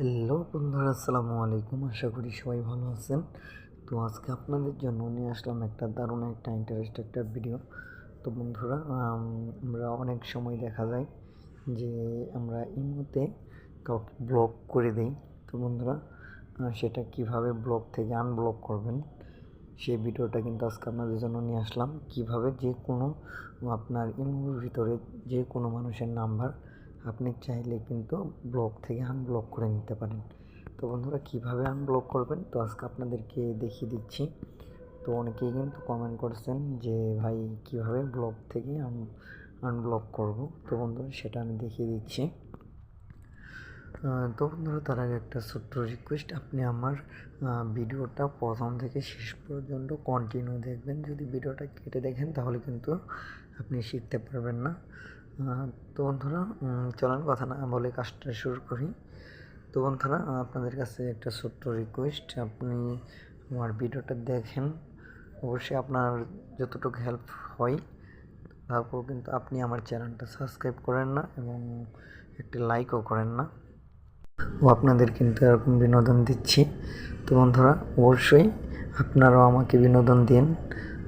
Hello বন্ধুরা, আসসালামু আলাইকুম। আশা করি সবাই ভালো আছেন। তো আজকে আপনাদের জন্য নিয়ে আসলাম একটা দারুণ একটা ইন্টারেস্টিং ভিডিও। তো বন্ধুরা, আমরা অনেক সময় দেখা যায় যে আমরা ইমোতে কাউকে ব্লক করে দেই। তো বন্ধুরা, সেটা কিভাবে ব্লক থেকে আনব্লক করবেন সেই ভিডিওটা কিন্তু আজকে আপনাদের জন্য নিয়ে আসলাম। কিভাবে যে কোনো আপনার ইমোর ভিতরে যে কোনো মানুষের নাম্বার আপনি চাইলে কিন্তু ব্লক থেকে আনব্লক করে নিতে পারেন। তো বন্ধুরা, কিভাবে আনব্লক করবেন তো আজকে আপনাদেরকে দেখিয়ে দিচ্ছি। তো অনেকেই কিন্তু কমেন্ট করছেন যে ভাই কিভাবে ব্লক থেকে আনব্লক করব। তো বন্ধুরা, সেটা আমি দেখিয়ে দিচ্ছি। তো বন্ধুরা, তার আগে একটা ছোট্ট রিকোয়েস্ট, আপনি আমার ভিডিওটা প্রথম থেকে শেষ পর্যন্ত কন্টিনিউ দেখবেন। যদি ভিডিওটা কেটে দেখেন তাহলে কিন্তু আপনি শিখতে পারবেন না। তো বন্ধুরা, চলুন কথা না বলে কাজটা শুরু করি। তো বন্ধুরা, আপনাদের কাছে একটা ছোট্ট রিকোয়েস্ট, আপনি আমার ভিডিওটা দেখেন, অবশ্যই আপনার যতটুকু হেল্প হয়। তারপর কিন্তু আপনি আমার চ্যানেলটা সাবস্ক্রাইব করেন না এবং একটি লাইকও করেন না। ও আপনাদের কিন্তু এরকম বিনোদন দিচ্ছি। তো বন্ধুরা, অবশ্যই আপনারাও আমাকে বিনোদন দিন।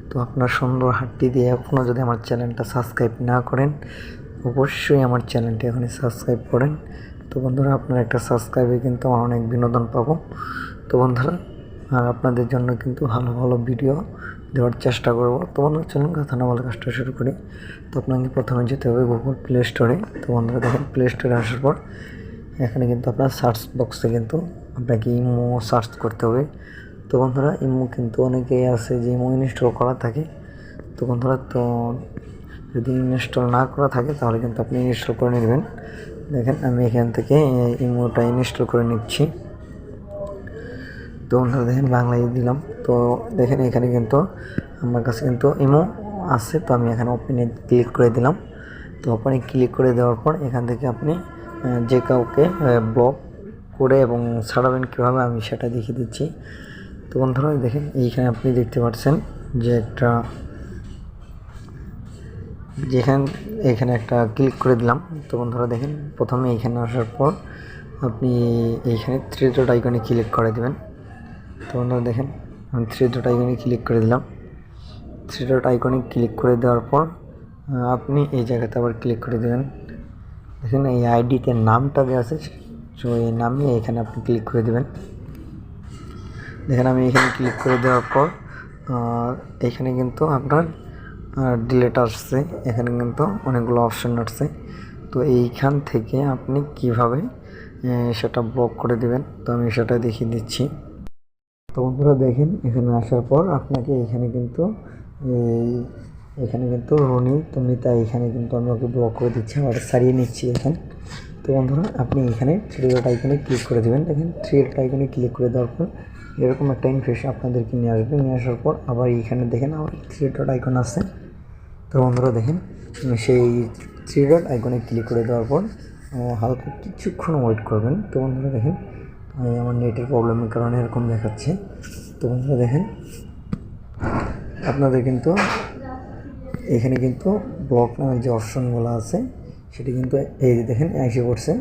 তো আপনার সুন্দর হাতটি দিয়ে এখনও যদি আমার চ্যানেলটা সাবস্ক্রাইব না করেন, অবশ্যই আমার চ্যানেলটি এখনই সাবস্ক্রাইব করেন। তো বন্ধুরা, আপনার একটা সাবস্ক্রাইবে কিন্তু আমার অনেক বিনোদন পাবো। তো বন্ধুরা, আর আপনাদের জন্য কিন্তু ভালো ভালো ভিডিও দেওয়ার চেষ্টা করব। তো বন্ধুরা, চলুন কথা না বলে কাজটা শুরু করি। তো আপনাকে প্রথমে যেতে হবে গুগল প্লে স্টোরে। তো বন্ধুরা দেখেন, প্লে স্টোরে আসার পর এখানে কিন্তু আপনার সার্চ বক্সে কিন্তু আপনাকে ইমো সার্চ করতে হবে। তো বন্ধুরা, ইমো কিন্তু অনেকেই আছে যে ইমো ইনস্টল করা থাকে। তো বন্ধুরা, তো যদি ইনস্টল না করা থাকে তাহলে কিন্তু আপনি ইনস্টল করে নেবেন। দেখেন, আমি এখান থেকে ইমোটা ইনস্টল করে নিচ্ছি। তো বন্ধুরা দেখেন, বাংলায় দিলাম। তো দেখেন, এখানে কিন্তু আমার কাছে কিন্তু ইমো আছে। তো আমি এখানে ওপেনে ক্লিক করে দিলাম। তো ওপেনে ক্লিক করে দেওয়ার পর এখান থেকে আপনি যে কাউকে ব্লক করে এবং ছাড়াবেন কীভাবে আমি সেটা দেখিয়ে দিচ্ছি। তো বন্ধুরা দেখেন, এইখানে আপনি দেখতে পাচ্ছেন যে এখানে একটা ক্লিক করে দিলাম। তো বন্ধুরা দেখেন, প্রথমে এইখানে আসার পর আপনি এইখানে থ্রি ডট আইকনে ক্লিক করে দেবেন। তো বন্ধুরা দেখেন, আমি থ্রি ডট আইকনে ক্লিক করে দিলাম। থ্রি ডট আইকনে ক্লিক করে দেওয়ার পর আপনি এই জায়গাতে আবার ক্লিক করে দেবেন। দেখেন, এই আইডিতে নামটা দেওয়া আছে, তো এই নামে এখানে আপনি ক্লিক করে দেবেন। দেখেন, আমি এখানে ক্লিক করে দেওয়ার পর এখানে কিন্তু আপনার ডিলেট আসছে। এখানে কিন্তু অনেকগুলো অপশন আসছে। তো এইখান থেকে আপনি কিভাবে সেটা ব্লক করে দেবেন তো আমি সেটা দেখিয়ে দিচ্ছি। তো বন্ধুরা দেখেন, এখানে আসার পর আপনাকে এখানে কিন্তু রনি তুমিতা এখানে কিন্তু আমি ওকে ব্লক করে দিচ্ছি, আবার সারিয়ে নিচ্ছি এখানে। তো বন্ধুরা, আপনি এখানে থ্রি ডট আইকনে ক্লিক করে দেবেন। দেখেন, থ্রি ডট আইকনে ক্লিক করে দেওয়ার পর এরকম একটা ইন্টারফেস আপনাদেরকে নিয়ে আসবে। নিয়ে আসার পর আবার এইখানে দেখেন আবার থ্রি ডট আইকন আছে। তো বন্ধুরা দেখেন, সেই থ্রি ডট আইকনে ক্লিক করে দেওয়ার পর হালকা কিছুক্ষণ ওয়েট করবেন। তো বন্ধুরা দেখেন, আমার নেটের প্রবলেমের কারণে এরকম দেখাচ্ছে। তো বন্ধুরা দেখেন, আপনাদের কিন্তু এখানে কিন্তু ব্লক নামের যে অপশনগুলো আছে সেটি কিন্তু এই যে দেখেন এসে পড়ছে।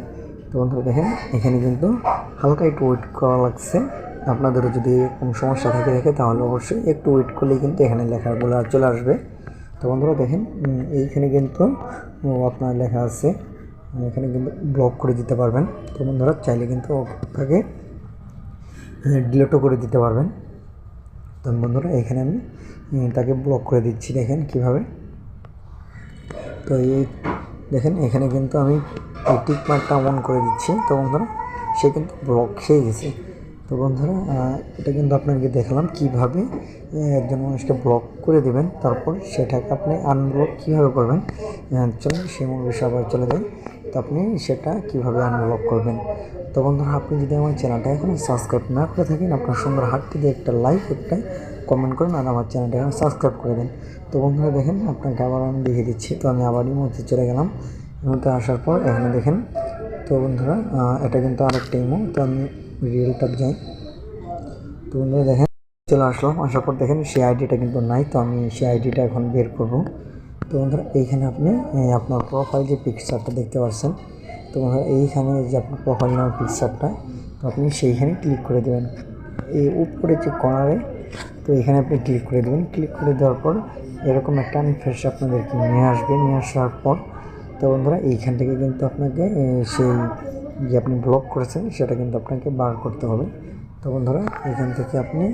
তো বন্ধুরা দেখেন, এখানে কিন্তু হালকা একটু ওয়েট করা লাগছে। আপনাদেরও যদি এরকম সমস্যা থাকে তাহলে অবশ্যই একটু ওয়েট করলেই কিন্তু এখানে লেখাগুলো চলে আসবে। তো বন্ধুরা দেখেন, এইখানে কিন্তু আপনার লেখা আছে, এখানে কিন্তু ব্লক করে দিতে পারবেন। তো বন্ধুরা, চাইলে কিন্তু তাকে ডিলিটও করে দিতে পারবেন। তো বন্ধুরা, এখানে আমি তাকে ব্লক করে দিচ্ছি। দেখেন কিভাবে। তো এই দেখেন, এখানে কিন্তু আমি এই টিক মার্কটা অন করে দিচ্ছি। তো বন্ধুরা, সে কিন্তু ব্লক খেয়ে গেছে। তো বন্ধুরা, এটা কিন্তু আপনাকে দেখালাম কিভাবে একজন মানুষকে ব্লক করে দেবেন, তারপর সেটাকে আপনি আনব্লক কীভাবে করবেন। চলুন সেই মূল বিষয়ে আবার চলে যাই। তো আপনি সেটা কিভাবে আনব্লক করবেন। তো বন্ধুরা, আপনি যদি আমার চ্যানেলটা এখনও সাবস্ক্রাইব না করে থাকেন, আপনার সুন্দর হাতটি দিয়ে একটা লাইক একটা কমেন্ট করেন আর আমার চ্যানেলটা এখন সাবস্ক্রাইব করে দেন। তো বন্ধুরা দেখেন, আপনাকে আবার আমি দেখিয়ে দিচ্ছি। তো আমি আবার ইমোতে চলে গেলাম। ইমোতে আসার পর এখানে দেখেন, তো বন্ধুরা এটা কিন্তু আরেকটা ইমো। তো আমি রিয়েলটা যাই। তো বন্ধুরা দেখেন, চলে আসলাম। আসার পর দেখেন সেই আইডিটা কিন্তু নাই। তো আমি সেই আইডিটা এখন বের করব। তো বন্ধুরা, এইখানে আপনি আপনার প্রোফাইল যে পিকচারটা দেখতে পাচ্ছেন, তো বন্ধুরা এইখানে যে আপনার প্রোফাইল নামের পিকচারটা তো আপনি সেইখানে ক্লিক করে দেবেন এই উপরে যে কর্নারে। তো এখানে আপনি ক্লিক করে দেবেন। ক্লিক করে দেওয়ার পর এরকম একটা ইন্টারফেস আপনাদেরকে নিয়ে আসবে। নিয়ে আসার পর তো বন্ধুরা এইখান থেকে কিন্তু আপনাকে সেই যে আপনি ব্লক করেছেন সেটা কিন্তু আপনাকে বার করতে হবে। তো বন্ধুরা এখান থেকে আপনি